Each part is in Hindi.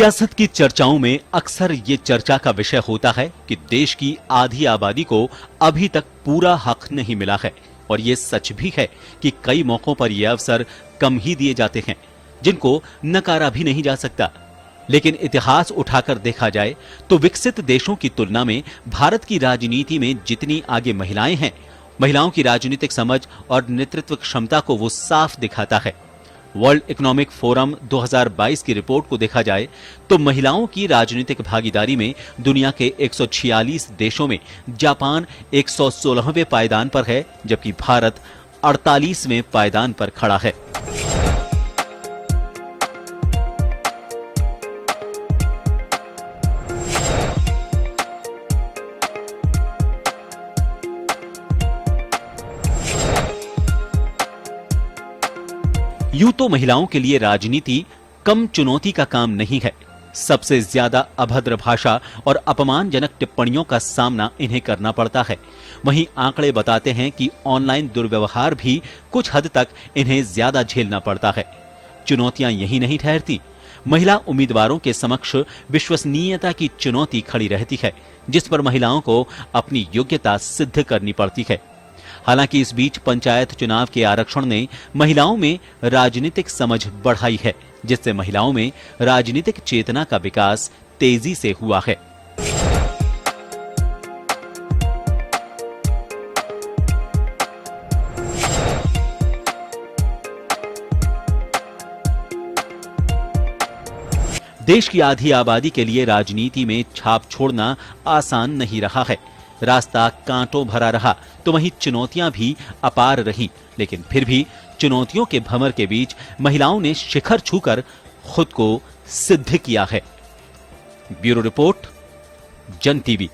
सियासत की चर्चाओं में अक्सर ये चर्चा का विषय होता है कि देश की आधी आबादी को अभी तक पूरा हक नहीं मिला है। और ये सच भी है कि कई मौकों पर ये अवसर कम ही दिए जाते हैं, जिनको नकारा भी नहीं जा सकता। लेकिन इतिहास उठाकर देखा जाए तो विकसित देशों की तुलना में भारत की राजनीति में जितनी आगे महिलाएं हैं, महिलाओं की राजनीतिक समझ और नेतृत्व क्षमता को वो साफ दिखाता है। वर्ल्ड इकोनॉमिक फोरम 2022 की रिपोर्ट को देखा जाए तो महिलाओं की राजनीतिक भागीदारी में दुनिया के 146 देशों में जापान 116वें पायदान पर है, जबकि भारत 48वें पायदान पर खड़ा है। यूं तो महिलाओं के लिए राजनीति कम चुनौती का काम नहीं है। सबसे ज्यादा अभद्र भाषा और अपमानजनक टिप्पणियों का सामना इन्हें करना पड़ता है। वहीं आंकड़े बताते हैं कि ऑनलाइन दुर्व्यवहार भी कुछ हद तक इन्हें ज्यादा झेलना पड़ता है। चुनौतियां यही नहीं ठहरती, महिला उम्मीदवारों के समक्ष विश्वसनीयता की चुनौती खड़ी रहती है, जिस पर महिलाओं को अपनी योग्यता सिद्ध करनी पड़ती है। हालांकि इस बीच पंचायत चुनाव के आरक्षण ने महिलाओं में राजनीतिक समझ बढ़ाई है, जिससे महिलाओं में राजनीतिक चेतना का विकास तेजी से हुआ है। देश की आधी आबादी के लिए राजनीति में छाप छोड़ना आसान नहीं रहा है। रास्ता कांटों भरा रहा तो वहीं चुनौतियां भी अपार रही, लेकिन फिर भी चुनौतियों के भंवर के बीच महिलाओं ने शिखर छूकर खुद को सिद्ध किया है। ब्यूरो रिपोर्ट, जन टीवी।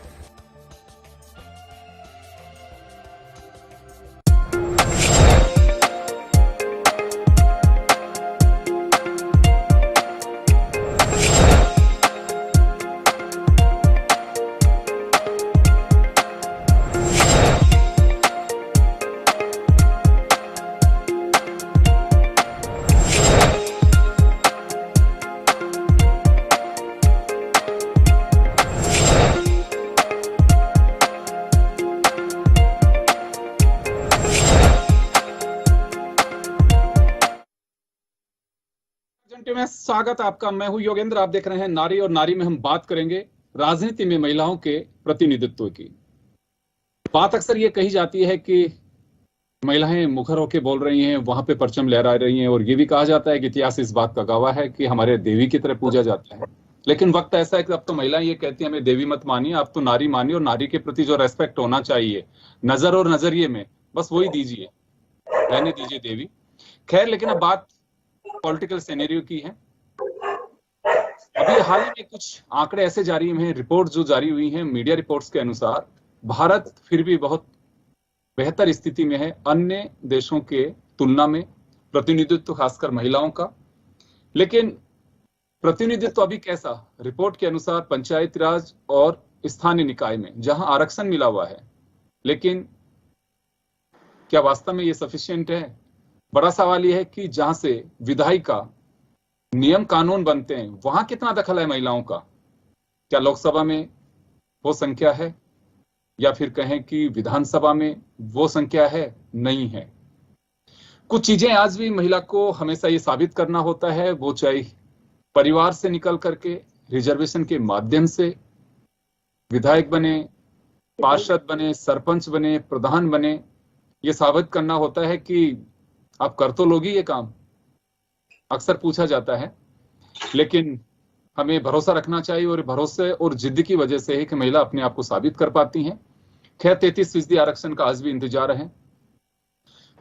में स्वागत आपका। मैं हूं योगेंद्र, आप देख रहे हैं नारी और नारी में हम बात करेंगे राजनीति में महिलाओं के प्रतिनिधित्व की। बात अक्सर ये कही जाती है कि महिलाएं मुखर होकर बोल रही हैं, वहां पे परचम लहरा रही हैं, और ये भी कहा जाता है कि इतिहास इस बात का गवाह है कि हमारे देवी की तरह पूजा जाता है। लेकिन वक्त ऐसा है कि अब तो महिलाएं ये कहती हैं हमें देवी मत मानिए, आप तो नारी मानिए, और नारी के प्रति जो रेस्पेक्ट होना चाहिए नजर और नजरिए में, बस वही दीजिए, रहने दीजिए देवी। खैर, लेकिन अब बात पॉलिटिकल सिनेरियो की है। अभी हाल ही में कुछ आंकड़े ऐसे जारी हुए हैं, रिपोर्ट जो जारी हुई हैं मीडिया रिपोर्ट्स के अनुसार, भारत फिर भी बहुत बेहतर स्थिति में है अन्य देशों के तुलना में, प्रतिनिधित्व खासकर महिलाओं का। लेकिन प्रतिनिधित्व अभी कैसा? रिपोर्ट के अनुसार पंचायती राज और स्थानीय निकाय में जहां आरक्षण मिला हुआ है, लेकिन क्या वास्तव में ये सफिशिएंट है? बड़ा सवाल यह है कि जहां से विधायिका नियम कानून बनते हैं वहां कितना दखल है महिलाओं का? क्या लोकसभा में वो संख्या है, या फिर कहें कि विधानसभा में वो संख्या है? नहीं है। कुछ चीजें आज भी महिला को हमेशा ये साबित करना होता है, वो चाहे परिवार से निकल करके रिजर्वेशन के माध्यम से विधायक बने, पार्षद बने, सरपंच बने, प्रधान बने, ये साबित करना होता है कि आप कर तो लोगी ये काम, अक्सर पूछा जाता है। लेकिन हमें भरोसा रखना चाहिए, और भरोसे और जिद्द की वजह से है कि महिला अपने आप को साबित कर पाती हैं। खैर, 33% आरक्षण का आज भी इंतजार है।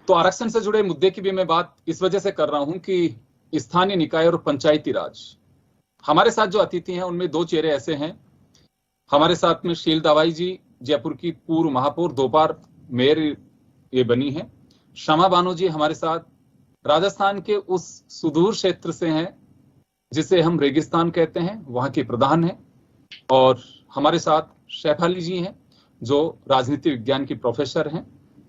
तो आरक्षण से जुड़े मुद्दे की भी मैं बात इस वजह से कर रहा हूं कि स्थानीय निकाय और पंचायती राज, हमारे साथ जो अतिथि हैं उनमें दो चेहरे ऐसे हैं। हमारे साथ में शील दावाई जी, जयपुर की पूर्व महापौर, 2 बार मेयर ये बनी है। शमा बानो जी हमारे साथ राजस्थान के उस सुदूर क्षेत्र से हैं जिसे हम रेगिस्तान कहते हैं, वहां के प्रधान हैं। और हमारे साथ शेफाली जी हैं जो राजनीति विज्ञान की प्रोफेसर हैं।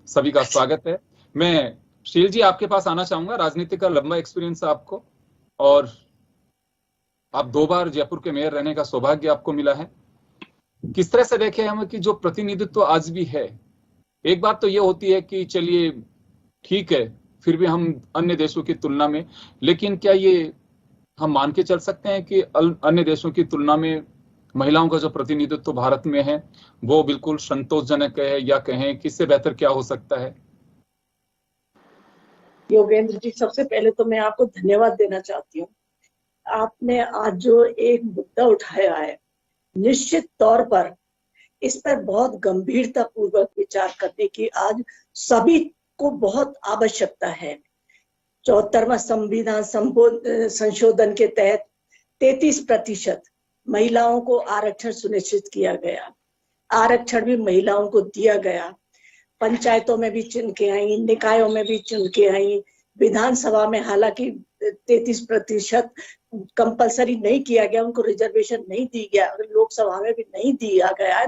सभी का स्वागत है। मैं शील जी आपके पास आना चाहूंगा, राजनीति का लंबा एक्सपीरियंस आपको, और आप 2 बार जयपुर के मेयर रहने का सौभाग्य आपको मिला है। किस तरह से देखें हम कि जो प्रतिनिधित्व आज भी है, एक बात तो ये होती है कि चलिए ठीक है, फिर भी हम अन्य देशों की तुलना में, लेकिन क्या ये हम मान के चल सकते हैं कि अन्य देशों की तुलना में महिलाओं का जो प्रतिनिधित्व भारत में है वो बिल्कुल संतोषजनक है, या कहें कि इससे बेहतर क्या हो सकता है? योगेंद्र जी, सबसे पहले तो मैं आपको धन्यवाद देना चाहती हूँ। आपने आज जो एक मुद्दा उठाया है, निश्चित तौर पर इस पर बहुत गंभीरता पूर्वक विचार करने की आज सभी को बहुत आवश्यकता है। 74वां संविधान संशोधन के तहत 33% महिलाओं को आरक्षण सुनिश्चित किया गया। आरक्षण भी महिलाओं को दिया गया। पंचायतों में भी चुन के आई, निकायों में भी चुन के आई, विधानसभा में हालांकि 33% कंपलसरी नहीं किया गया, उनको रिजर्वेशन नहीं दी गया, लोकसभा में भी नहीं दिया गया।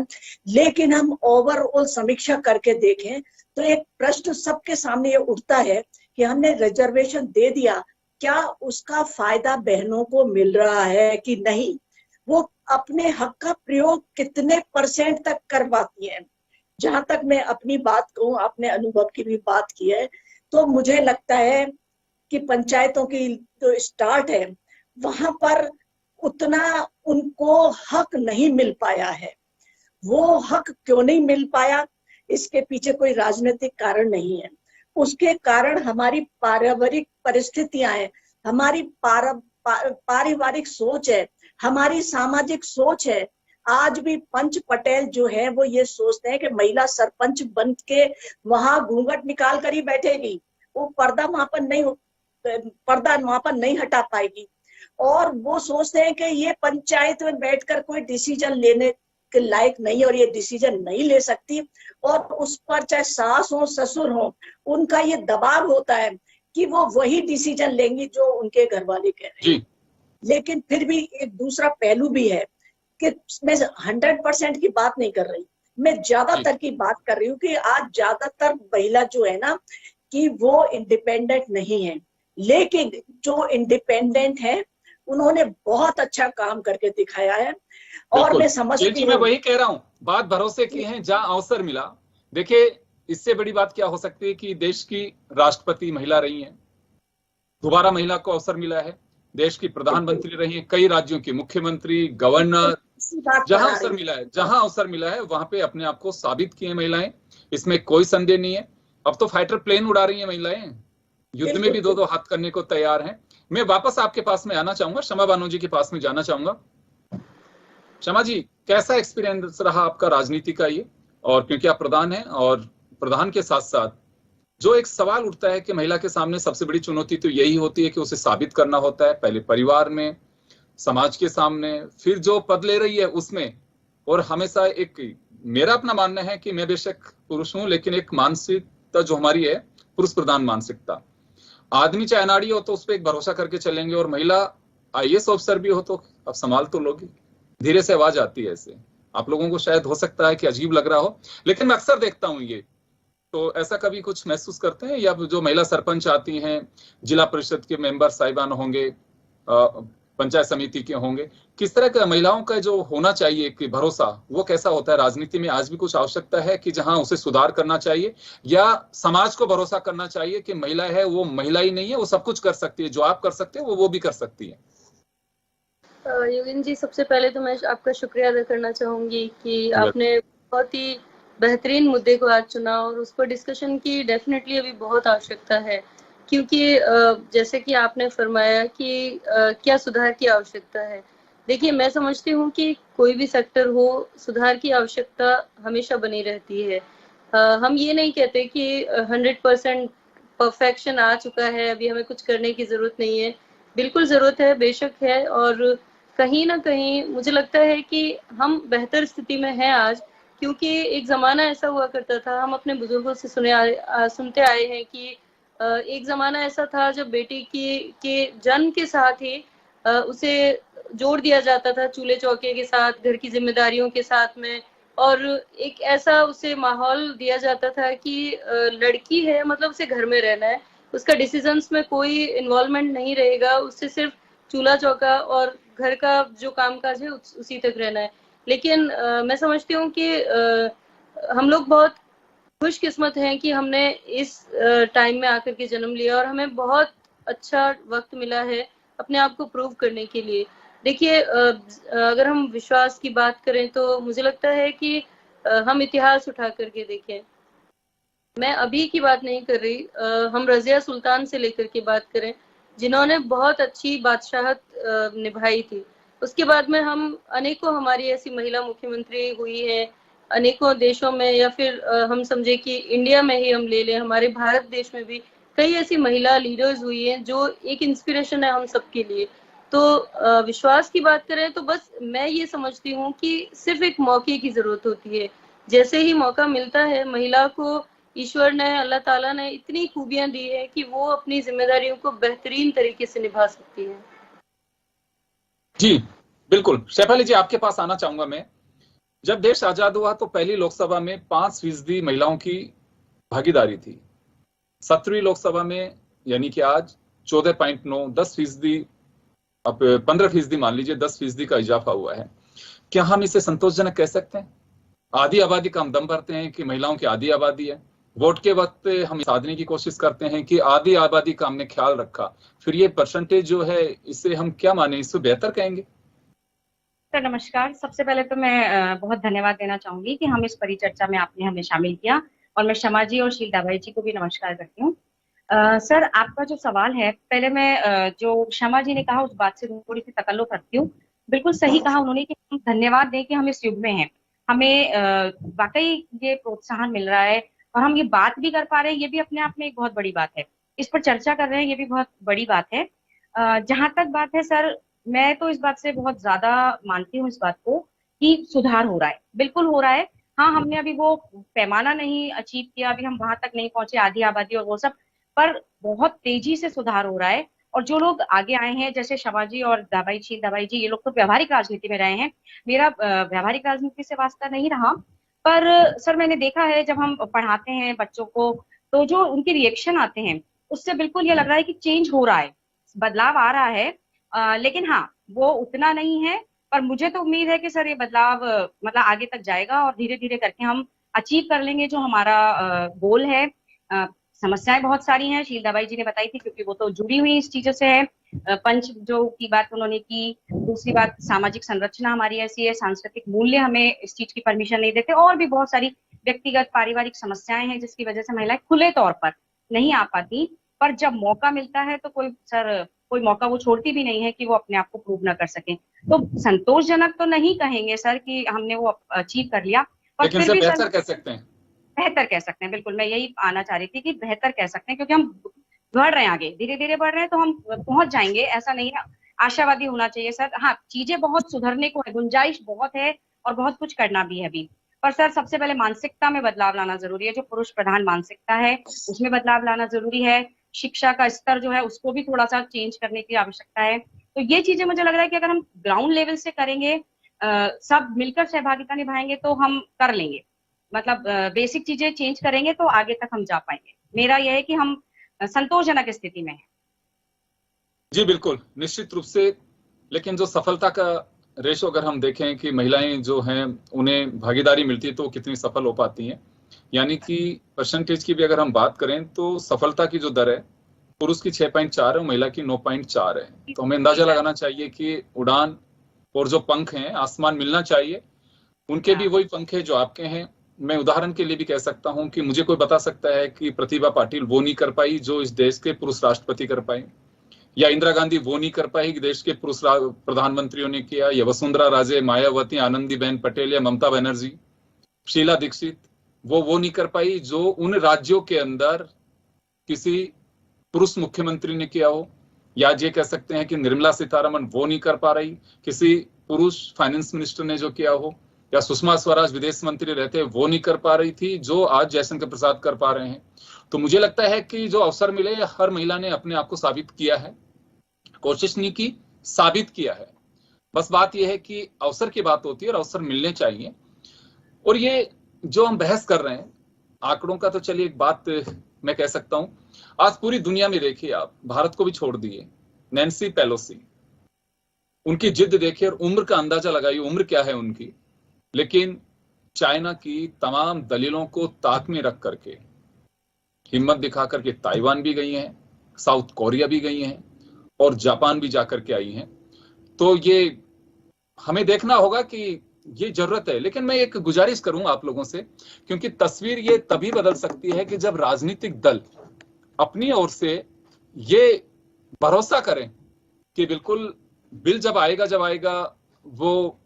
लेकिन हम ओवरऑल समीक्षा करके देखें तो एक प्रश्न सबके सामने ये उठता है कि हमने रिजर्वेशन दे दिया, क्या उसका फायदा बहनों को मिल रहा है कि नहीं? वो अपने हक का प्रयोग कितने % तक कर पाती है? जहां तक मैं अपनी बात कहूँ, आपने अनुभव की भी बात की है, तो मुझे लगता है कि पंचायतों की जो स्टार्ट है वहां पर उतना उनको हक नहीं मिल पाया है। वो हक क्यों नहीं मिल पाया, इसके पीछे कोई राजनीतिक कारण नहीं है। उसके कारण हमारी पारिवारिक परिस्थितियां हैं, हमारी पारिवारिक सोच है, हमारी सामाजिक सोच है। आज भी पंच पटेल जो है वो ये सोचते हैं कि महिला सरपंच बन के वहां घूंघट निकाल कर ही बैठेगी, वो पर्दा वहां पर नहीं हटा पाएगी। और वो सोचते हैं कि ये पंचायत में बैठकर कोई डिसीजन लेने के लायक नहीं है और ये डिसीजन नहीं ले सकती, और उस पर चाहे सास हो ससुर हो, उनका ये दबाव होता है कि वो वही डिसीजन लेंगी जो उनके घर वाले कह रहे हैं। लेकिन फिर भी एक दूसरा पहलू भी है कि मैं 100% की बात नहीं कर रही, मैं ज्यादातर की बात कर रही हूँ कि आज ज्यादातर महिला जो है ना कि वो इंडिपेंडेंट नहीं है, लेकिन जो इंडिपेंडेंट है उन्होंने बहुत अच्छा काम करके दिखाया है। और मैं समझती हूँ, मैं वही कह रहा हूँ, बात भरोसे की है, जहाँ अवसर मिला। देखिए, इससे बड़ी बात क्या हो सकती है कि देश की राष्ट्रपति महिला रही हैं, दोबारा महिला को अवसर मिला है, देश की प्रधानमंत्री रही हैं, कई राज्यों की मुख्यमंत्री, गवर्नर, जहां अवसर मिला है वहां पे अपने आप को साबित किए महिलाएं, इसमें कोई संदेह नहीं है। अब तो फाइटर प्लेन उड़ा रही हैं महिलाएं, युद्ध में भी 2-2 हाथ करने को तैयार हैं। मैं वापस आपके पास में आना चाहूंगा, शमा बानो जी के पास में जाना चाहूंगा। शमा जी, कैसा एक्सपीरियंस रहा आपका राजनीति का ये? और क्योंकि आप प्रधान हैं, और प्रधान के साथ साथ जो एक सवाल उठता है कि महिला के सामने सबसे बड़ी चुनौती तो यही होती है कि उसे साबित करना होता है, पहले परिवार में, समाज के सामने, फिर जो पद ले रही है उसमें। और हमेशा एक मेरा अपना मानना है कि मैं बेशक पुरुष हूं, लेकिन एक मानसिकता जो हमारी है पुरुष प्रधान मानसिकता, आदमी चाहे अनाड़ी हो तो उस पर एक भरोसा करके चलेंगे, और महिला IAS ऑफिसर भी हो तो अब संभाल तो लोगी। धीरे से आवाज आती है ऐसे, आप लोगों को शायद हो सकता है कि अजीब लग रहा हो, लेकिन मैं अक्सर देखता हूं ये। तो ऐसा कभी कुछ महसूस करते हैं? या जो महिला सरपंच आती हैं, जिला परिषद के मेंबर साहिबान होंगे, पंचायत समिति के होंगे, किस तरह का महिलाओं का जो होना चाहिए कि भरोसा, वो कैसा होता है? राजनीति में आज भी कुछ आवश्यकता है कि जहां उसे सुधार करना चाहिए, या समाज को भरोसा करना चाहिए कि महिला है वो महिला ही नहीं है, वो सब कुछ कर सकती है, जो आप कर सकते हो वो भी कर सकती है? योगेंद्र जी, सबसे पहले तो मैं आपका शुक्रिया अदा करना चाहूंगी कि आपने बहुत ही बेहतरीन मुद्दे को आज चुना, और उस पर डिस्कशन की डेफिनेटली अभी बहुत आवश्यकता है, क्योंकि जैसे कि आपने फरमाया कि क्या सुधार की आवश्यकता है। देखिए, मैं समझती हूँ कि कोई भी सेक्टर हो, सुधार की आवश्यकता हमेशा बनी रहती है। हम ये नहीं कहते कि 100% परफेक्शन आ चुका है, अभी हमें कुछ करने की जरूरत नहीं है। बिल्कुल जरूरत है, बेशक है, और कहीं ना कहीं मुझे लगता है कि हम बेहतर स्थिति में हैं आज, क्योंकि एक ज़माना ऐसा हुआ करता था, हम अपने बुजुर्गों से सुनते आए हैं कि एक ज़माना ऐसा था जब बेटी के जन्म के साथ ही उसे जोड़ दिया जाता था चूल्हे चौके के साथ, घर की जिम्मेदारियों के साथ में, और एक ऐसा उसे माहौल दिया जाता था कि लड़की है मतलब उसे घर में रहना है, उसका डिसीजंस में कोई इन्वॉल्वमेंट नहीं रहेगा, उससे सिर्फ चूल्हा चौका और घर का जो कामकाज है उसी तक रहना है। लेकिन मैं समझती हूँ कि हम लोग बहुत खुशकिस्मत हैं कि हमने इस टाइम में आकर के जन्म लिया और हमें बहुत अच्छा वक्त मिला है अपने आप को प्रूव करने के लिए। देखिए, अगर हम विश्वास की बात करें तो मुझे लगता है कि हम इतिहास उठा करके देखें। मैं अभी की बात नहीं कर रही, हम रज़िया सुल्तान से लेकर के बात करें जिन्होंने बहुत अच्छी बादशाहत निभाई थी। उसके बाद में हम अनेकों हमारी ऐसी महिला मुख्यमंत्री हुई है अनेकों देशों में, या फिर हम समझे कि इंडिया में ही हम ले लें, हमारे भारत देश में भी कई ऐसी महिला लीडर्स हुई हैं जो एक इंस्पिरेशन है हम सबके लिए। तो विश्वास की बात करें तो बस मैं ये समझती हूँ कि सिर्फ एक मौके की जरूरत होती है। जैसे ही मौका मिलता है, महिला को ईश्वर ने, अल्लाह ताला ने इतनी खूबियां दी है कि वो अपनी जिम्मेदारियों को बेहतरीन तरीके से निभा सकती है। जी बिल्कुल। शेफाली जी, आपके पास आना चाहूंगा मैं। जब देश आजाद हुआ तो पहली लोकसभा में 5% महिलाओं की भागीदारी थी। 17वीं लोकसभा में यानी कि आज 14.9, 10%, अब 15% मान लीजिए, 10% का इजाफा हुआ है। क्या हम इसे संतोषजनक कह सकते हैं? आधी आबादी का हम दम भरते हैं कि महिलाओं की आधी आबादी है, वोट के वक्त हम साधने की कोशिश करते हैं कि आधी आबादी का हमने ख्याल रखा, फिर ये परसेंटेज जो है इसे हम क्या माने, इससे बेहतर कहेंगे? सर नमस्कार। सबसे पहले तो मैं बहुत धन्यवाद देना चाहूंगी कि हम इस परिचर्चा में आपने हमें शामिल किया, और मैं शमा जी और शील दाबाई जी को भी नमस्कार करती हूँ। सर, आपका जो सवाल है, पहले मैं जो शमा जी ने कहा उस बात से थोड़ी सी तकल्लुफ रखती हूँ। बिल्कुल सही कहा उन्होंने कि हम धन्यवाद दें कि हम इस युग में हैं, हमें वाकई ये प्रोत्साहन मिल रहा है और हम ये बात भी कर पा रहे हैं, ये भी अपने आप में एक बहुत बड़ी बात है। इस पर चर्चा कर रहे हैं, ये भी बहुत बड़ी बात है। जहां तक बात है सर, मैं तो इस बात से बहुत ज्यादा मानती हूँ इस बात को कि सुधार हो रहा है, बिल्कुल हो रहा है। हाँ, हमने अभी वो पैमाना नहीं अचीव किया, अभी हम वहां तक नहीं पहुंचे, आधी आबादी और वो सब, पर बहुत तेजी से सुधार हो रहा है। और जो लोग आगे आए हैं, जैसे शमा जी और शील दाबाई जी, ये लोग तो व्यवहारिक राजनीति में रहे हैं। मेरा व्यवहारिक राजनीति से वास्ता नहीं रहा, पर सर मैंने देखा है जब हम पढ़ाते हैं बच्चों को, तो जो उनके रिएक्शन आते हैं उससे बिल्कुल ये लग रहा है कि चेंज हो रहा है, बदलाव आ रहा है। लेकिन हाँ, वो उतना नहीं है, पर मुझे तो उम्मीद है कि सर ये बदलाव मतलब आगे तक जाएगा और धीरे धीरे करके हम अचीव कर लेंगे जो हमारा गोल है। समस्याएं बहुत सारी हैं, शील दाबाई जी ने बताई थी, क्योंकि वो तो जुड़ी हुई इस चीजों से है। पंच जो की बात उन्होंने की, दूसरी बात सामाजिक संरचना हमारी ऐसी है, सांस्कृतिक मूल्य हमें इस चीज की परमिशन नहीं देते, और भी बहुत सारी व्यक्तिगत पारिवारिक समस्याएं हैं जिसकी वजह से महिलाएं खुले तौर पर नहीं आ पाती। पर जब मौका मिलता है तो कोई मौका वो छोड़ती भी नहीं है कि वो अपने आप को प्रूव ना कर सके। तो संतोषजनक तो नहीं कहेंगे सर कि हमने वो अचीव कर लिया, पर लेकिन फिर भी बेहतर कह सकते हैं। बेहतर कह सकते हैं, बिल्कुल मैं यही आना चाह रही थी कि बेहतर कह सकते हैं, क्योंकि हम बढ़ रहे हैं आगे, धीरे धीरे बढ़ रहे हैं, तो हम पहुंच जाएंगे, ऐसा नहीं है। आशावादी होना चाहिए सर। हाँ, चीजें बहुत सुधरने को है, गुंजाइश बहुत है और बहुत कुछ करना भी है अभी। पर सर सबसे पहले मानसिकता में बदलाव लाना जरूरी है, जो पुरुष प्रधान मानसिकता है उसमें बदलाव लाना जरूरी है। शिक्षा का स्तर जो है उसको भी थोड़ा सा चेंज करने की आवश्यकता है। तो ये चीजें मुझे लग रहा है कि अगर हम ग्राउंड लेवल से करेंगे, सब मिलकर सहभागिता निभाएंगे तो हम कर लेंगे। मतलब बेसिक चीजें चेंज करेंगे तो आगे तक हम जा पाएंगे। मेरा यह है कि हम संतोषजनक स्थिति में हैं। जी बिल्कुल, निश्चित रूप से। लेकिन जो सफलता का रेशो अगर हम देखें कि महिलाएं जो हैं उन्हें भागीदारी मिलती है तो कितनी सफल हो पाती हैं, यानी कि परसेंटेज की भी अगर हम बात करें तो सफलता की जो दर है पुरुष की 6.4 है, महिला की 9.4 है। तो हमें अंदाजा लगाना चाहिए कि उड़ान और जो पंख हैं, आसमान मिलना चाहिए। उनके भी वही पंख है जो आपके हैं। मैं उदाहरण के लिए भी कह सकता हूं कि मुझे कोई बता सकता है कि प्रतिभा पाटिल वो नहीं कर पाई जो इस देश के पुरुष राष्ट्रपति कर पाए, या इंदिरा गांधी वो नहीं कर पाई कि देश के पुरुष प्रधानमंत्रियों ने किया, या वसुंधरा राजे, मायावती, आनंदीबेन पटेल या ममता बनर्जी, शीला दीक्षित वो नहीं कर पाई जो उन राज्यों के अंदर किसी पुरुष मुख्यमंत्री ने किया हो, या ये कह सकते हैं कि निर्मला सीतारमण वो नहीं कर पा रही किसी पुरुष फाइनेंस मिनिस्टर ने जो किया हो, या सुषमा स्वराज विदेश मंत्री रहते वो नहीं कर पा रही थी जो आज जयशंकर प्रसाद कर पा रहे हैं। तो मुझे लगता है कि जो अवसर मिले हर महिला ने अपने आप को साबित किया है, कोशिश नहीं की, साबित किया है। बस बात यह है कि अवसर की बात होती है और अवसर मिलने चाहिए। और ये जो हम बहस कर रहे हैं आंकड़ों का, तो चलिए एक बात मैं कह सकता हूं, आज पूरी दुनिया में देखिए आप, भारत को भी छोड़ दिए, नैन्सी पेलोसी उनकी जिद देखिए और उम्र का अंदाजा लगाइए, उम्र क्या है उनकी। लेकिन चाइना की तमाम दलीलों को ताक में रख करके हिम्मत दिखा करके ताइवान भी गई हैं, साउथ कोरिया भी गई हैं और जापान भी जाकर के आई हैं। तो ये हमें देखना होगा कि ये जरूरत है। लेकिन मैं एक गुजारिश करूंगा आप लोगों से, क्योंकि तस्वीर ये तभी बदल सकती है कि जब राजनीतिक दल अपनी ओर से ये भरोसा करें कि बिल्कुल बिल जब आएगा वो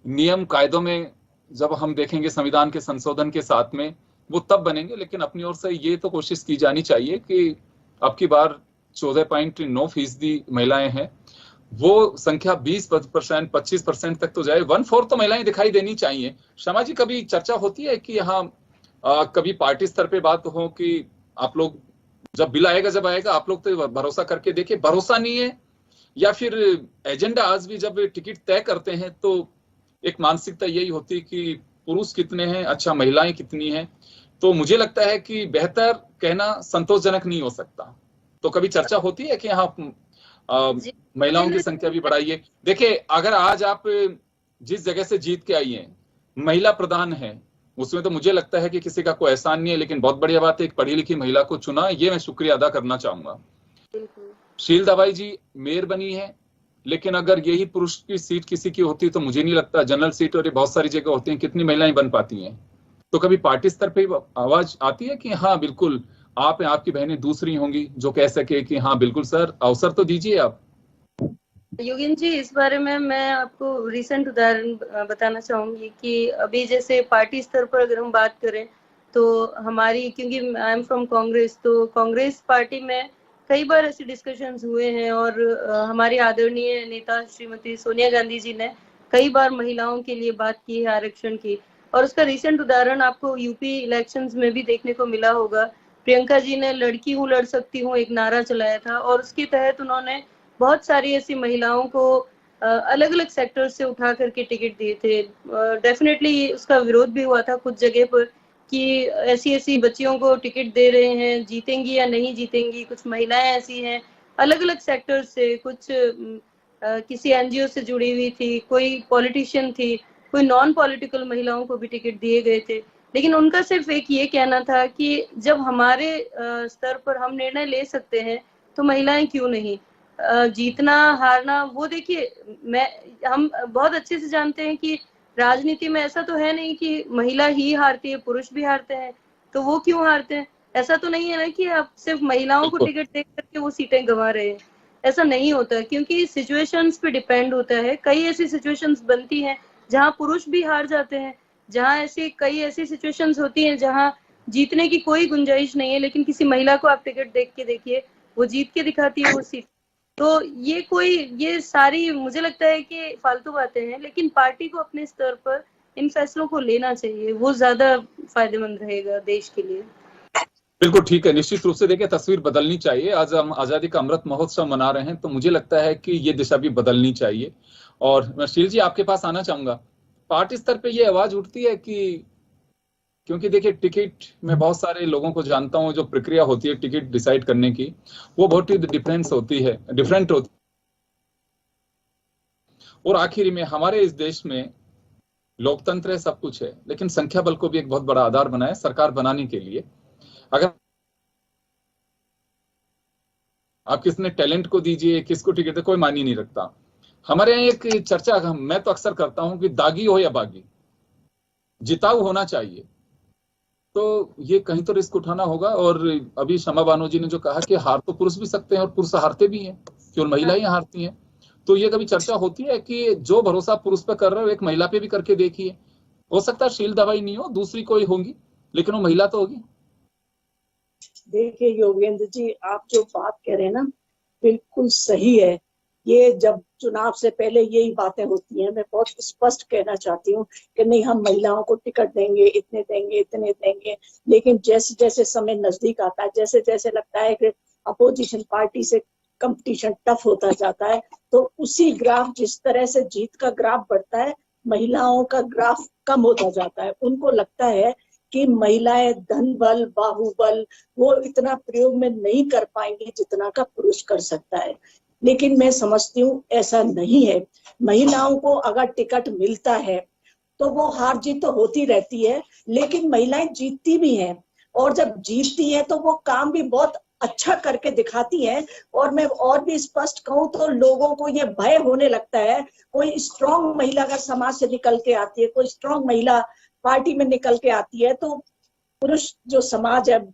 नियम कायदों में जब हम देखेंगे संविधान के संशोधन के साथ में, वो तब बनेंगे। लेकिन अपनी ओर से ये तो कोशिश की जानी चाहिए कि अब की बार 14.9% महिलाएं हैं, वो संख्या 20%, 25% तक तो जाए, 1/4 तो महिलाएं दिखाई देनी चाहिए। शमा जी, कभी चर्चा होती है कि यहाँ कभी पार्टी स्तर पे बात हो कि आप लोग जब बिल आएगा जब आएगा आप लोग तो भरोसा करके देखिए, भरोसा नहीं है या फिर एजेंडा आज भी जब टिकट तय करते हैं तो एक मानसिकता यही होती है कि पुरुष कितने हैं, अच्छा महिलाएं कितनी हैं। तो मुझे लगता है कि बेहतर कहना संतोषजनक नहीं हो सकता। तो कभी चर्चा होती है कि यहाँ महिलाओं की संख्या भी बढ़ाइए। देखिए, अगर आज आप जिस जगह से जीत के आई हैं महिला प्रधान है, उसमें तो मुझे लगता है कि किसी का कोई एहसान नहीं है। लेकिन बहुत बढ़िया बात है, एक पढ़ी लिखी महिला को चुना, ये मैं शुक्रिया अदा करना चाहूंगा। शील दवाई जी मेयर बनी है, लेकिन अगर यही पुरुष की सीट किसी की होती तो मुझे नहीं लगता, जनरल सीट और ये बहुत सारी जगह होती हैं, कितनी महिलाएं बन पाती हैं। तो कभी पार्टी स्तर पे आवाज आती है कि हाँ बिल्कुल आप हैं, आपकी बहनें दूसरी होंगी जो कह सके कि हाँ बिल्कुल सर अवसर तो दीजिए आप। योगेंद्र जी, इस बारे में मैं आपको रिसेंट उदाहरण बताना चाहूंगी कि अभी जैसे पार्टी स्तर पर अगर हम बात करें तो हमारी, क्योंकि आई एम फ्रॉम कांग्रेस, तो कांग्रेस पार्टी में कई बार ऐसे डिस्कशंस हुए हैं और हमारी आदरणीय नेता श्रीमती सोनिया गांधी जी ने कई बार महिलाओं के लिए बात की है, आरक्षण की। और उसका रिसेंट उदाहरण आपको यूपी इलेक्शंस में भी देखने को मिला होगा। प्रियंका जी ने लड़की हूँ लड़ सकती हूँ एक नारा चलाया था और उसके तहत उन्होंने बहुत सारी ऐसी महिलाओं को अलग अलग सेक्टर से उठा करके टिकट दिए थे। डेफिनेटली उसका विरोध भी हुआ था कुछ जगह पर कि ऐसी ऐसी बच्चियों को टिकट दे रहे हैं, जीतेंगी या नहीं जीतेंगी। कुछ महिलाएं ऐसी हैं अलग अलग सेक्टर से, कुछ किसी एनजीओ से जुड़ी हुई थी, कोई पॉलिटिशियन थी, कोई नॉन पॉलिटिकल महिलाओं को भी टिकट दिए गए थे। लेकिन उनका सिर्फ एक ये कहना था कि जब हमारे स्तर पर हम निर्णय ले सकते हैं तो महिलाएं क्यों नहीं। जीतना हारना वो देखिए, हम बहुत अच्छे से जानते हैं कि राजनीति में ऐसा तो है नहीं कि महिला ही हारती है, पुरुष भी हारते हैं। तो वो क्यों हारते हैं? ऐसा तो नहीं है ना कि आप सिर्फ महिलाओं को टिकट दे करके वो सीटें गंवा रहे हैं। ऐसा नहीं होता, क्योंकि सिचुएशंस पे डिपेंड होता है। कई ऐसी सिचुएशंस बनती हैं जहाँ पुरुष भी हार जाते हैं, जहाँ कई ऐसी सिचुएशंस होती हैं जहाँ जीतने की कोई गुंजाइश नहीं है, लेकिन किसी महिला को आप टिकट देख के देखिए, वो जीत के दिखाती है वो सीट। तो ये सारी मुझे लगता है कि फालतू बातें हैं, लेकिन पार्टी को अपने स्तर पर इन फैसलों को लेना चाहिए, वो ज्यादा फायदेमंद रहेगा देश के लिए। बिल्कुल ठीक है, निश्चित रूप से देखिए तस्वीर बदलनी चाहिए। आज हम आजादी का अमृत महोत्सव मना रहे हैं, तो मुझे लगता है कि ये दिशा भी बदलनी चाहिए। और मैं शील जी आपके पास आना चाहूंगा। पार्टी स्तर पे ये आवाज उठती है कि, क्योंकि देखिए टिकट में बहुत सारे लोगों को जानता हूं, जो प्रक्रिया होती है टिकट डिसाइड करने की वो बहुत ही डिफरेंट होती है। और आखिरी में हमारे इस देश में लोकतंत्र है, सब कुछ है, लेकिन संख्या बल को भी एक बहुत बड़ा आधार बनाए सरकार बनाने के लिए। अगर आप किसने टैलेंट को दीजिए, किसको टिकट दे, कोई मानी नहीं रखता। हमारे यहाँ एक चर्चा मैं तो अक्सर करता हूं कि दागी हो या बागी, जिताऊ होना चाहिए। तो ये कहीं तो रिस्क उठाना होगा। और अभी शमा बानो जी ने जो कहा कि हार तो पुरुष भी सकते हैं और पुरुष हारते भी हैं, केवल महिलाएं हारती हैं। तो ये कभी चर्चा होती है कि जो भरोसा पुरुष पे कर रहे हो एक महिला पे भी करके देखिए। हो सकता है शील दवाई नहीं हो, दूसरी कोई होगी, लेकिन वो महिला तो होगी। देखिए योगेंद्र जी, आप जो बात कह रहे हैं ना बिल्कुल सही है। ये जब चुनाव से पहले यही बातें होती हैं, मैं बहुत स्पष्ट कहना चाहती हूँ कि नहीं हम महिलाओं को टिकट देंगे, इतने देंगे, इतने देंगे। लेकिन जैसे जैसे समय नजदीक आता है, जैसे जैसे लगता है कि अपोजिशन पार्टी से कंपटीशन टफ होता जाता है, तो उसी ग्राफ, जिस तरह से जीत का ग्राफ बढ़ता है, महिलाओं का ग्राफ कम होता जाता है। उनको लगता है कि महिलाएं धन बल, बाहुबल वो इतना प्रयोग में नहीं कर पाएंगी जितना का पुरुष कर सकता है। लेकिन मैं समझती हूँ ऐसा नहीं है। महिलाओं को अगर टिकट मिलता है तो वो हार जीत तो होती रहती है, लेकिन महिलाएं जीतती भी हैं, और जब जीतती हैं तो वो काम भी बहुत अच्छा करके दिखाती हैं। और मैं और भी स्पष्ट कहूँ तो लोगों को ये भय होने लगता है, कोई स्ट्रांग महिला अगर समाज से निकल के आती है, कोई स्ट्रांग महिला पार्टी में निकल के आती है, तो पुरुष जो समाज है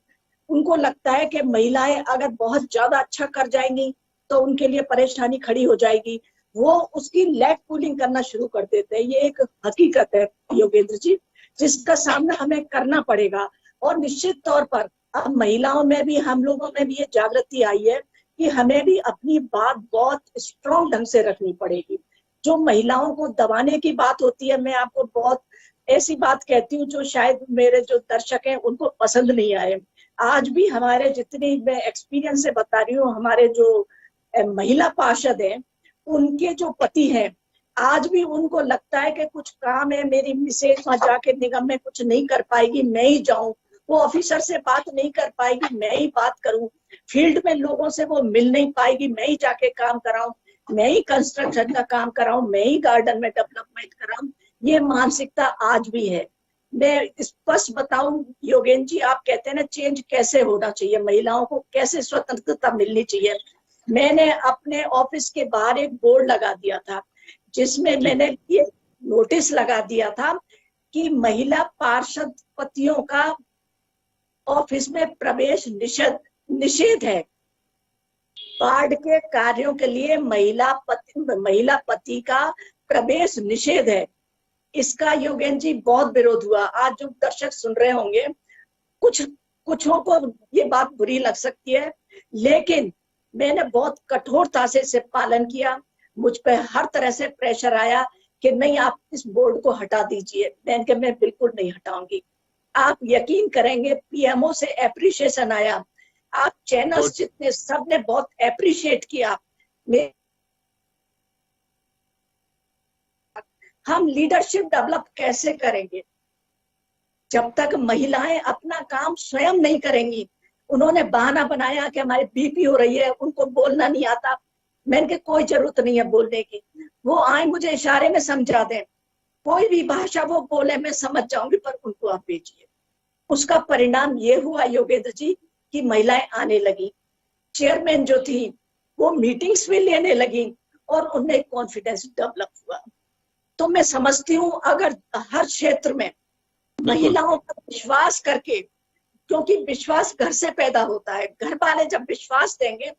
उनको लगता है कि महिलाएं अगर बहुत ज्यादा अच्छा कर जाएंगी तो उनके लिए परेशानी खड़ी हो जाएगी, वो उसकी लेग पुलिंग करना शुरू कर देते हैं। ये एक हकीकत है योगेंद्र जी, जिसका सामना हमें करना पड़ेगा। और निश्चित तौर पर अब महिलाओं में भी, हम लोगों में भी ये जागृति आई है कि हमें भी अपनी बात बहुत स्ट्रॉन्ग ढंग से रखनी पड़ेगी। जो महिलाओं को दबाने की बात होती है, मैं आपको बहुत ऐसी बात कहती हूँ जो शायद मेरे जो दर्शक हैं उनको पसंद नहीं आए। आज भी हमारे जितनी, मैं एक्सपीरियंस से बता रही हूँ, हमारे जो महिला पार्षद हैं उनके जो पति हैं, आज भी उनको लगता है कि कुछ काम है, मेरी मिसेज वहां जाके निगम में कुछ नहीं कर पाएगी, मैं ही जाऊं, वो ऑफिसर से बात नहीं कर पाएगी, मैं ही बात करूं, फील्ड में लोगों से वो मिल नहीं पाएगी, मैं ही जाके काम कराऊं, मैं ही कंस्ट्रक्शन का काम कराऊं, मैं ही गार्डन में डेवलपमेंट कराऊं। ये मानसिकता आज भी है। मैं स्पष्ट बताऊं योगेंद्र जी, आप कहते हैं ना चेंज कैसे होना चाहिए, महिलाओं को कैसे स्वतंत्रता मिलनी चाहिए। मैंने अपने ऑफिस के बाहर एक बोर्ड लगा दिया था जिसमें मैंने ये नोटिस लगा दिया था कि महिला पार्षद पतियों का ऑफिस में प्रवेश निषेध है। वार्ड के कार्यों के लिए महिला पति का प्रवेश निषेध है। इसका योगेंद्र जी बहुत विरोध हुआ। आज जो दर्शक सुन रहे होंगे, कुछों को ये बात बुरी लग सकती है, लेकिन मैंने बहुत कठोरता से इसे पालन किया। मुझ पे हर तरह से प्रेशर आया कि नहीं, आप इस बोर्ड को हटा दीजिए। मैं बिल्कुल नहीं हटाऊंगी। आप यकीन करेंगे, पीएमओ से एप्रिशिएशन आया, आप चैनल्स जितने सब ने बहुत एप्रिशिएट किया। हम लीडरशिप डेवलप कैसे करेंगे जब तक महिलाएं अपना काम स्वयं नहीं करेंगी। उन्होंने बहाना बनाया कि हमारी बीपी हो रही है, उनको बोलना नहीं आता। मैंने कहा कोई जरूरत नहीं है बोलने की, वो आए मुझे इशारे में समझा दें, कोई भी भाषा वो बोले मैं समझ जाऊंगी, पर उनको आप भेजिए। उसका परिणाम ये हुआ योगेंद्र जी कि महिलाएं आने लगी, चेयरमैन जो थी वो मीटिंग्स भी लेने लगी और उनमें कॉन्फिडेंस डेवलप हुआ। तो मैं समझती हूँ अगर हर क्षेत्र में महिलाओं पर विश्वास करके, क्योंकि विश्वास घर से पैदा होता है, घर वाले जब विश्वास देंगे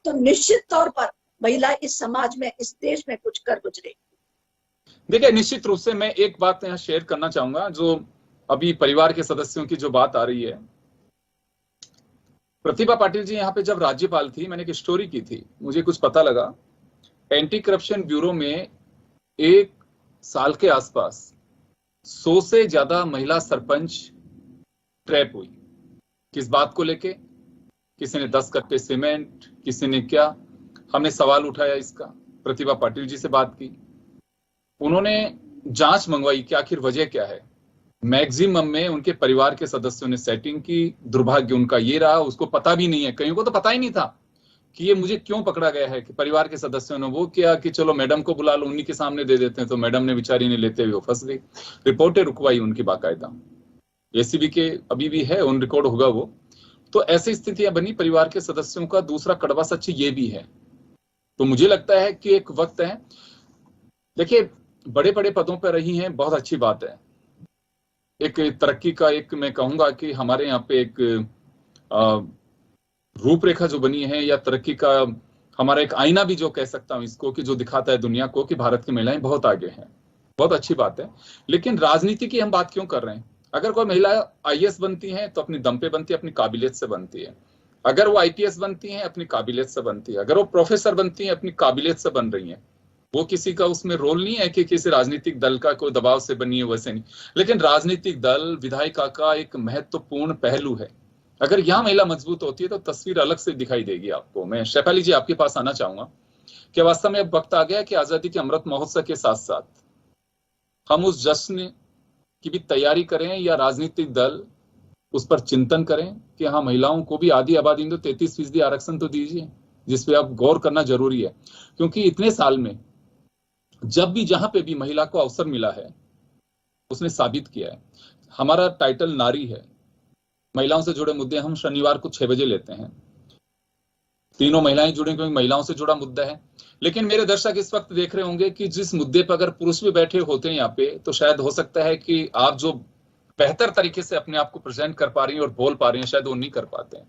तो निश्चित तौर पर महिला इस समाज में, इस देश में कुछ कर गुजरेगी। देखिए, निश्चित रूप से मैं एक बात यहाँ शेयर करना चाहूंगा, जो अभी परिवार के सदस्यों की जो बात आ रही है। प्रतिभा पाटिल जी यहाँ पे जब राज्यपाल थी, मैंने एक स्टोरी की थी, मुझे कुछ पता लगा, एंटी करप्शन ब्यूरो में 1 साल के आसपास 100 से ज्यादा महिला सरपंच ट्रैप हुई। किस बात को लेके? किसी ने 10 कट्टे सीमेंट, किसी ने क्या। हमने सवाल उठाया इसका, प्रतिभा पाटिल जी से बात की, उन्होंने जांच मंगवाई कि आखिर वजह क्या है। मैक्सिमम में उनके परिवार के सदस्यों ने सेटिंग की। दुर्भाग्य उनका ये रहा, उसको पता भी नहीं है, कईयों को तो पता ही नहीं था कि ये मुझे क्यों पकड़ा गया है। कि परिवार के सदस्यों ने वो किया कि चलो मैडम को बुला लो, उन्हीं के सामने दे देते हैं। तो मैडम ने बेचारी ने लेते हुए फंस गई। रिपोर्टें रुकवाई उनकी बाकायदा, एसीबी के अभी भी है, ऑन रिकॉर्ड होगा वो। तो ऐसी स्थितियां बनी परिवार के सदस्यों का। दूसरा कड़वा सच ये भी है। तो मुझे लगता है कि एक वक्त है, देखिए बड़े बड़े पदों पर रही हैं, बहुत अच्छी बात है। एक तरक्की का, एक मैं कहूंगा कि हमारे यहाँ पे एक रूपरेखा जो बनी है, या तरक्की का हमारा एक आईना भी जो कह सकता हूं इसको, कि जो दिखाता है दुनिया को कि भारत की महिलाएं बहुत आगे हैं। बहुत अच्छी बात है। लेकिन राजनीति की हम बात क्यों कर रहे हैं? अगर कोई महिला आईएएस बनती है तो अपनी दम पे बनती है, अपनी काबिलियत से बनती है। अगर वो आईपीएस बनती है अपनी काबिलियत से बनती है। अगर वो प्रोफेसर बनती है अपनी काबिलियत से बन रही है। वो किसी का उसमें रोल नहीं है कि किसी राजनीतिक दल का कोई दबाव से बनी है, वैसे नहीं। लेकिन राजनीतिक दल, विधायिका का एक महत्वपूर्ण पहलू है। अगर यहाँ महिला मजबूत होती है तो तस्वीर अलग से दिखाई देगी आपको। मैं शेफाली जी आपके पास आना चाहूंगा कि वास्तव में अब वक्त आ गया कि आजादी के अमृत महोत्सव के साथ साथ हम उस जश्न की भी तैयारी करें, या राजनीतिक दल उस पर चिंतन करें कि हाँ, महिलाओं को भी आधी आबादी में तो 33% आरक्षण तो दीजिए। जिस पे अब गौर करना जरूरी है, क्योंकि इतने साल में जब भी जहां पे भी महिला को अवसर मिला है उसने साबित किया है। हमारा टाइटल नारी है, महिलाओं से जुड़े मुद्दे हम शनिवार को 6 बजे लेते हैं, तीनों महिलाएं जुड़ी क्योंकि महिलाओं से जुड़ा मुद्दा है। लेकिन मेरे दर्शक इस वक्त देख रहे होंगे कि जिस मुद्दे पर अगर पुरुष भी बैठे होते हैं यहाँ पे, तो शायद हो सकता है कि आप जो बेहतर तरीके से अपने आप को प्रेजेंट कर पा रही हैं और बोल पा रही हैं, शायद वो नहीं कर पाते हैं।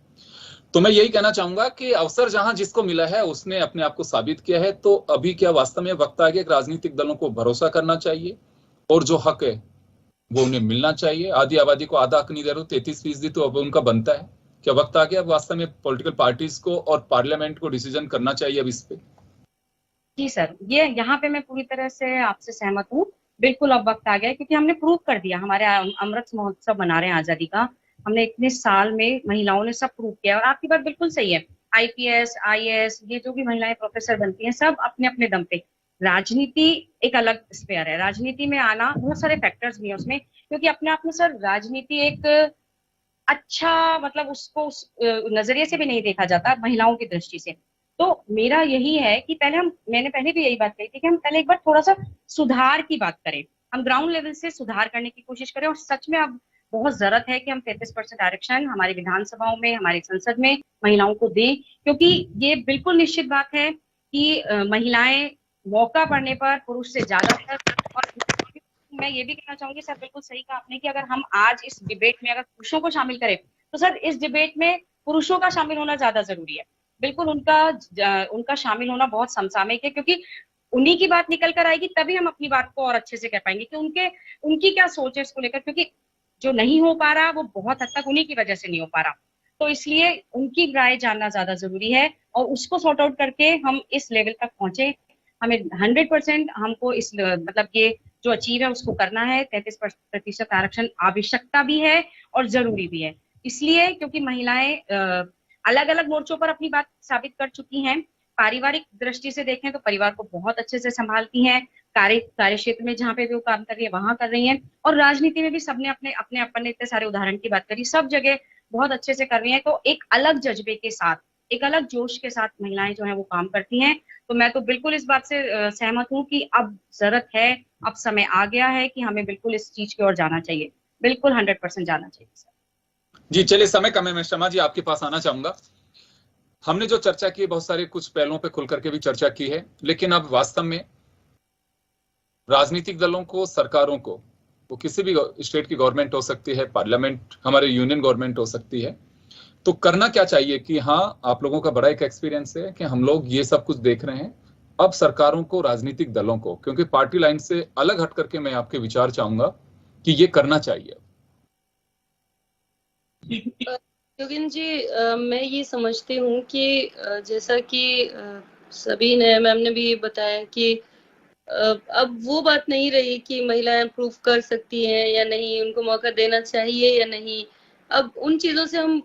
तो मैं यही कहना चाहूंगा कि अवसर जहां जिसको मिला है उसने अपने आप को साबित किया है। तो अभी क्या वास्तव में वक्त आ गया कि राजनीतिक दलों को भरोसा करना चाहिए और जो हक है वो उन्हें मिलना चाहिए। आधी आबादी को आधा हक नहीं दे रहे, 33% तो अब उनका बनता है। क्या वक्त आ गया अब वास्तव में पॉलिटिकल पार्टीज को और पार्लियामेंट को डिसीजन करना चाहिए अब इस पे? जी सर, ये यहाँ पे मैं पूरी तरह से आपसे सहमत हूँ। बिल्कुल अब वक्त आ गया है, क्योंकि हमने प्रूव कर दिया। हमारे अमृत महोत्सव मना रहे हैं आजादी का, हमने इतने साल में महिलाओं ने सब प्रूव किया। और आपकी बात बिल्कुल सही है, IPS IAS ये जो भी महिलाएं प्रोफेसर बनती हैं सब अपने अपने दम पे। राजनीति एक अलग स्फीयर है, राजनीति में आना बहुत सारे फैक्टर्स भी हैं उसमें, क्योंकि अपने आप में सर राजनीति एक अच्छा मतलब उसको उस नजरिए से भी नहीं देखा जाता महिलाओं की दृष्टि से। तो मेरा यही है कि मैंने पहले भी यही बात कही थी कि हम पहले एक बार थोड़ा सा सुधार की बात करें, हम ग्राउंड लेवल से सुधार करने की कोशिश करें। और सच में अब बहुत जरूरत है कि हम 33% आरक्षण हमारी विधानसभाओं में, हमारी संसद में महिलाओं को दें, क्योंकि ये बिल्कुल निश्चित बात है कि महिलाएं मौका पड़ने पर पुरुष से ज्यादा है। और मैं ये भी कहना चाहूंगी सर, बिल्कुल सही कहा आपने कि अगर हम आज इस डिबेट में अगर पुरुषों को शामिल करें तो सर इस डिबेट में पुरुषों का शामिल होना ज्यादा जरूरी है। बिल्कुल उनका शामिल होना बहुत समसामयिक है, क्योंकि उन्हीं की बात निकल कर आएगी तभी हम अपनी बात को और अच्छे से कह पाएंगे कि उनकी क्या सोच है इसको लेकर, क्योंकि जो नहीं हो पा रहा वो बहुत हद तक उन्हीं की वजह से नहीं हो पा रहा। तो इसलिए उनकी राय जानना ज्यादा जरूरी है और उसको सॉर्ट आउट करके हम इस लेवल तक पहुंचे। हमें 100% हमको इस मतलब ये जो अचीव है उसको करना है। 33% आरक्षण आवश्यकता भी है और जरूरी भी है, इसलिए क्योंकि महिलाएं अलग अलग मोर्चों पर अपनी बात साबित कर चुकी हैं। पारिवारिक दृष्टि से देखें तो परिवार को बहुत अच्छे से संभालती हैं, कार्य क्षेत्र में जहाँ पे भी वो काम कर रही है वहां कर रही हैं, और राजनीति में भी सबने अपने अपन ने इतने सारे उदाहरण की बात करी, सब जगह बहुत अच्छे से कर रही हैं। तो एक अलग जज्बे के साथ, एक अलग जोश के साथ महिलाएं जो है वो काम करती हैं। तो मैं तो बिल्कुल इस बात से सहमत हूँ कि अब जरूरत है, अब समय आ गया है कि हमें बिल्कुल इस चीज की ओर जाना चाहिए, बिल्कुल 100% जाना चाहिए सर। जी चलिए, समय कम है, मैं शमा जी आपके पास आना चाहूंगा। हमने जो चर्चा की बहुत सारे कुछ पहलुओं पे खुल करके भी चर्चा की है, लेकिन अब वास्तव में राजनीतिक दलों को, सरकारों को, वो किसी भी स्टेट की गवर्नमेंट हो सकती है, पार्लियामेंट हमारे यूनियन गवर्नमेंट हो सकती है, तो करना क्या चाहिए कि हाँ, आप लोगों का बड़ा एक एक्सपीरियंस है कि हम लोग ये सब कुछ देख रहे हैं। अब सरकारों को, राजनीतिक दलों को, क्योंकि पार्टी लाइन से अलग हट करके मैं आपके विचार चाहूंगा कि ये करना चाहिए। योगिन जी, मैं ये समझती हूँ कि जैसा कि सभी ने, मैम ने भी बताया कि अब वो बात नहीं रही कि महिलाएं प्रूफ कर सकती हैं या नहीं, उनको मौका देना चाहिए या नहीं। अब उन चीजों से हम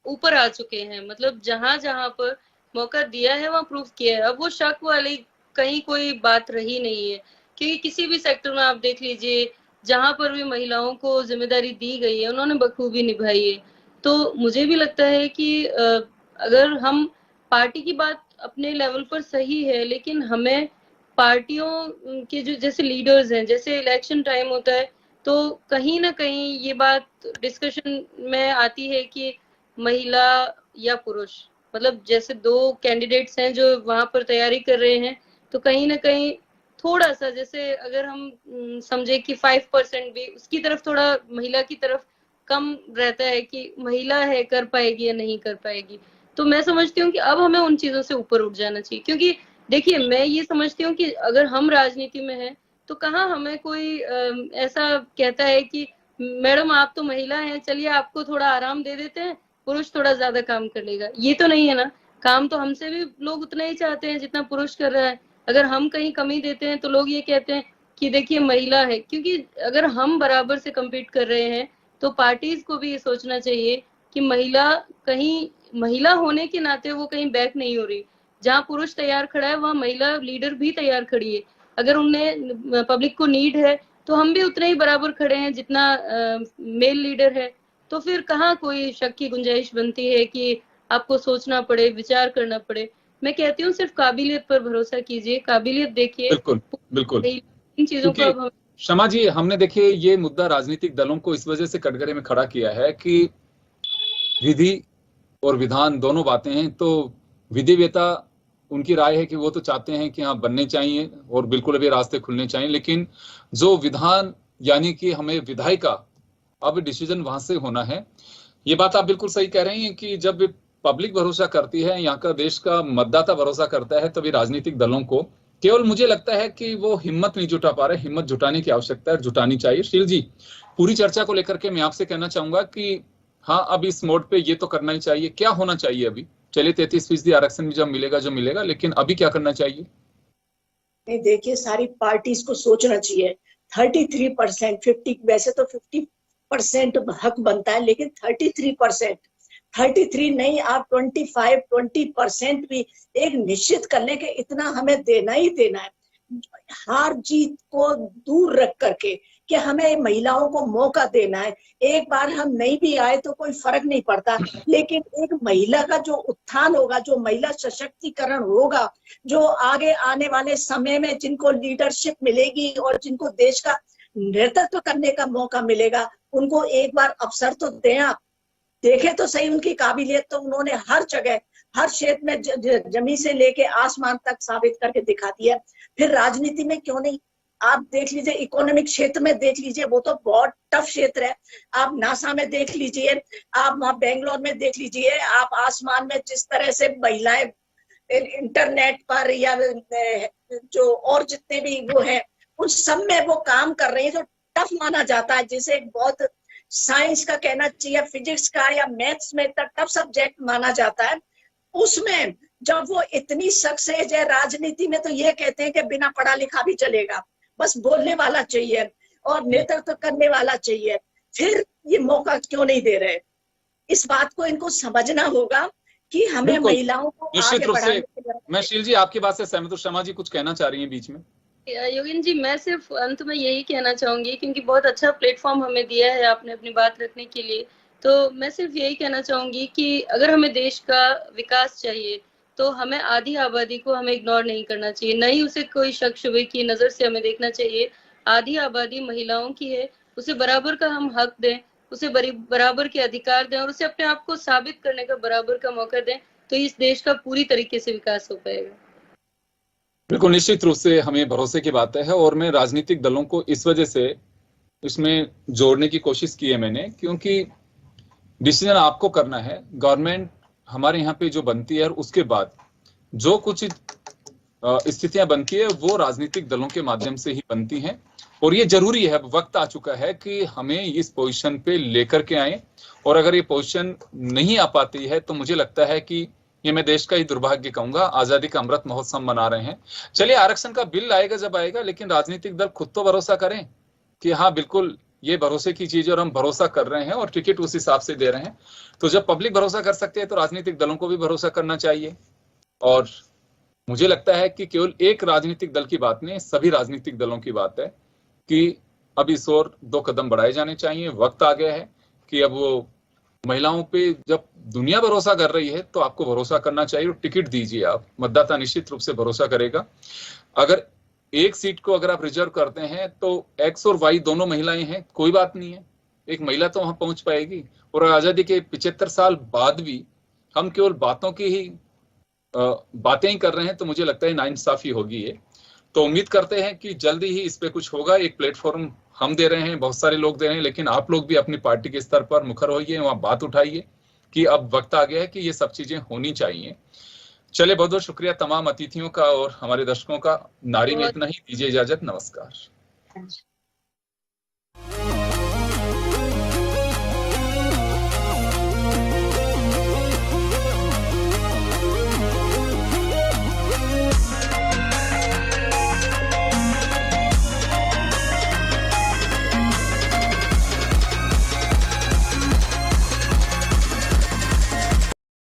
ऊपर आ चुके हैं, मतलब जहां जहां पर मौका दिया है वहां प्रूफ किया है। अब वो शक वाली कहीं कोई बात रही नहीं है, क्योंकि किसी भी सेक्टर में आप देख लीजिए, जहां पर भी महिलाओं को जिम्मेदारी दी गई है उन्होंने बखूबी निभाई है। तो मुझे भी लगता है कि अगर हम पार्टी की बात अपने लेवल पर सही है, लेकिन हमें पार्टियों के जो जैसे लीडर्स हैं, जैसे इलेक्शन टाइम होता है तो कहीं ना कहीं ये बात डिस्कशन में आती है कि महिला या पुरुष, मतलब जैसे 2 कैंडिडेट्स हैं जो वहां पर तैयारी कर रहे हैं, तो कहीं ना कहीं थोड़ा सा, जैसे अगर हम समझे कि 5% भी उसकी तरफ, थोड़ा महिला की तरफ कम रहता है कि महिला है कर पाएगी या नहीं कर पाएगी। तो मैं समझती हूँ कि अब हमें उन चीजों से ऊपर उठ जाना चाहिए, क्योंकि देखिए मैं ये समझती हूँ कि अगर हम राजनीति में हैं तो कहाँ हमें कोई ऐसा कहता है कि मैडम आप तो महिला हैं, चलिए आपको थोड़ा आराम दे देते हैं, पुरुष थोड़ा ज्यादा काम कर लेगा। ये तो नहीं है ना, काम तो हमसे भी लोग उतना ही चाहते हैं जितना पुरुष कर रहा है। अगर हम कहीं कमी देते हैं तो लोग ये कहते हैं कि देखिए महिला है, क्योंकि अगर हम बराबर से कम्पीट कर रहे हैं तो पार्टीज को भी ये सोचना चाहिए कि महिला कहीं, महिला होने के नाते वो कहीं बैक नहीं हो रही। जहाँ पुरुष तैयार खड़ा है वहाँ महिला लीडर भी तैयार खड़ी है। अगर उन्हें पब्लिक को नीड है तो हम भी उतने ही बराबर खड़े हैं जितना मेल लीडर है। तो फिर कहाँ कोई शक की गुंजाइश बनती है कि आपको सोचना पड़े, विचार करना पड़े। मैं कहती हूँ सिर्फ काबिलियत पर भरोसा कीजिए, काबिलियत देखिए। बिल्कुल बिल्कुल। इन चीजों को अब शमा जी, हमने देखिए ये मुद्दा राजनीतिक दलों को इस वजह से कटघरे में खड़ा किया है कि विधि और विधान दोनों बातें हैं। तो विधिवेता उनकी राय है कि वो तो चाहते हैं कि हाँ बनने चाहिए और बिल्कुल अभी रास्ते खुलने चाहिए, लेकिन जो विधान यानी कि हमें विधायिका, अब डिसीजन वहां से होना है। ये बात आप बिल्कुल सही कह रही हैं कि जब पब्लिक भरोसा करती है, यहाँ का देश का मतदाता भरोसा करता है, तभी राजनीतिक दलों को केवल मुझे लगता है कि वो हिम्मत नहीं जुटा पा रहे। हिम्मत जुटाने की आवश्यकता है, जुटानी चाहिए। शील जी, पूरी चर्चा को लेकर के मैं आपसे कहना चाहूंगा कि हाँ, अब इस मोड पे ये तो करना ही चाहिए। क्या होना चाहिए अभी? चलिए 33% आरक्षण भी जब मिलेगा जो मिलेगा, लेकिन अभी क्या करना चाहिए? नहीं, देखिए सारी पार्टीज को सोचना चाहिए। 33%, 50, वैसे तो 50% हक बनता है, लेकिन 33%, 33 नहीं, आप 25, 20% भी एक निश्चित कर लें कि इतना हमें देना ही देना है। हार जीत को दूर रख करके कि हमें महिलाओं को मौका देना है। एक बार हम नहीं भी आए तो कोई फर्क नहीं पड़ता, लेकिन एक महिला का जो उत्थान होगा, जो महिला सशक्तिकरण होगा, जो आगे आने वाले समय में जिनको लीडरशिप मिलेगी और जिनको देश का नेतृत्व करने का मौका मिलेगा, उनको एक बार अवसर तो दें। आप देखे तो सही, उनकी काबिलियत तो उन्होंने हर जगह, हर क्षेत्र में जमीन से लेके आसमान तक साबित करके दिखा दिया। फिर राजनीति में क्यों नहीं? आप देख लीजिए, इकोनॉमिक क्षेत्र में देख लीजिए, वो तो बहुत टफ क्षेत्र है। आप नासा में देख लीजिए, आप वहां बेंगलोर में देख लीजिए, आप आसमान में जिस तरह से महिलाएं इंटरनेट पर या जो और जितने भी वो है, उन सब में वो काम कर रही है, जो टफ माना जाता है, जिसे बहुत साइंस का कहना चाहिए, फिजिक्स का या मैथ्स में इतना टफ सब्जेक्ट माना जाता है, उसमें जब वो इतनी सक्सेस है। राजनीति में तो ये कहते हैं कि बिना पढ़ा लिखा भी चलेगा, बस बोलने वाला चाहिए और नेतृत्व करने वाला चाहिए। फिर ये मौका क्यों नहीं दे रहे? इस बात को इनको समझना होगा कि हमें महिलाओं को निश्चित रूप से। मैं शील जी आपकी बात से सहमत हूँ। शमा जी कुछ कहना चाह रही हैं बीच में? योगेन जी, मैं सिर्फ अंत में यही कहना चाहूंगी, क्योंकि बहुत अच्छा प्लेटफॉर्म हमें दिया है आपने अपनी बात रखने के लिए, तो मैं सिर्फ यही कहना चाहूंगी कि अगर हमें देश का विकास चाहिए तो हमें आधी आबादी को हमें इग्नोर नहीं करना चाहिए, नहीं उसे कोई शक शुबे की नजर से हमें देखना चाहिए। आधी आबादी महिलाओं की है, उसे बराबर का हम हक दें, उसे बराबर के अधिकार दें और उसे अपने आप को साबित करने का बराबर का मौका दें, तो इस देश का पूरी तरीके से विकास हो पाएगा। बिल्कुल, निश्चित रूप से हमें भरोसे की बात है। और मैं राजनीतिक दलों को इस वजह से इसमें जोड़ने की कोशिश की है मैंने, क्योंकि डिसीजन आपको करना है। गवर्नमेंट हमारे यहाँ पे जो बनती है और उसके बाद जो कुछ स्थितियां बनती है वो राजनीतिक दलों के माध्यम से ही बनती हैं। और ये जरूरी है, वक्त आ चुका है कि हमें इस पोजीशन पे लेकर के आए। और अगर ये पोजीशन नहीं आ पाती है तो मुझे लगता है कि ये मैं देश का ही दुर्भाग्य कहूंगा। आजादी का अमृत महोत्सव मना रहे हैं। चलिए, आरक्षण का बिल आएगा जब आएगा, लेकिन राजनीतिक दल खुद तो भरोसा करें कि हाँ बिल्कुल ये भरोसे की चीज है और हम भरोसा कर रहे हैं और टिकट उस हिसाब से दे रहे हैं। तो जब पब्लिक भरोसा कर सकते हैं तो राजनीतिक दलों को भी भरोसा करना चाहिए। और मुझे लगता है कि केवल एक राजनीतिक दल की बात नहीं, सभी राजनीतिक दलों की बात है कि अब इस ओर 2 कदम बढ़ाए जाने चाहिए। वक्त आ गया है कि अब वो महिलाओं पे जब दुनिया भरोसा कर रही है तो आपको भरोसा करना चाहिए और टिकट दीजिए आप। मतदाता निश्चित रूप से भरोसा करेगा। अगर एक सीट को अगर आप रिजर्व करते हैं तो एक्स और वाई दोनों महिलाएं हैं, कोई बात नहीं है, एक महिला तो वहां पहुंच पाएगी। और आजादी के 75 साल बाद भी हम केवल बातों की ही बातें ही कर रहे हैं तो मुझे लगता है नाइंसाफी होगी ये। तो उम्मीद करते हैं कि जल्दी ही इस पे कुछ होगा। एक प्लेटफॉर्म हम दे रहे हैं, बहुत सारे लोग दे रहे हैं, लेकिन आप लोग भी अपनी पार्टी के स्तर पर मुखर होइए, वहां बात उठाइए कि अब वक्त आ गया है कि ये सब चीजें होनी चाहिए। चले, बहुत बहुत शुक्रिया तमाम अतिथियों का और हमारे दर्शकों का। नारी में इतना ही, दीजिए इजाजत, नमस्कार।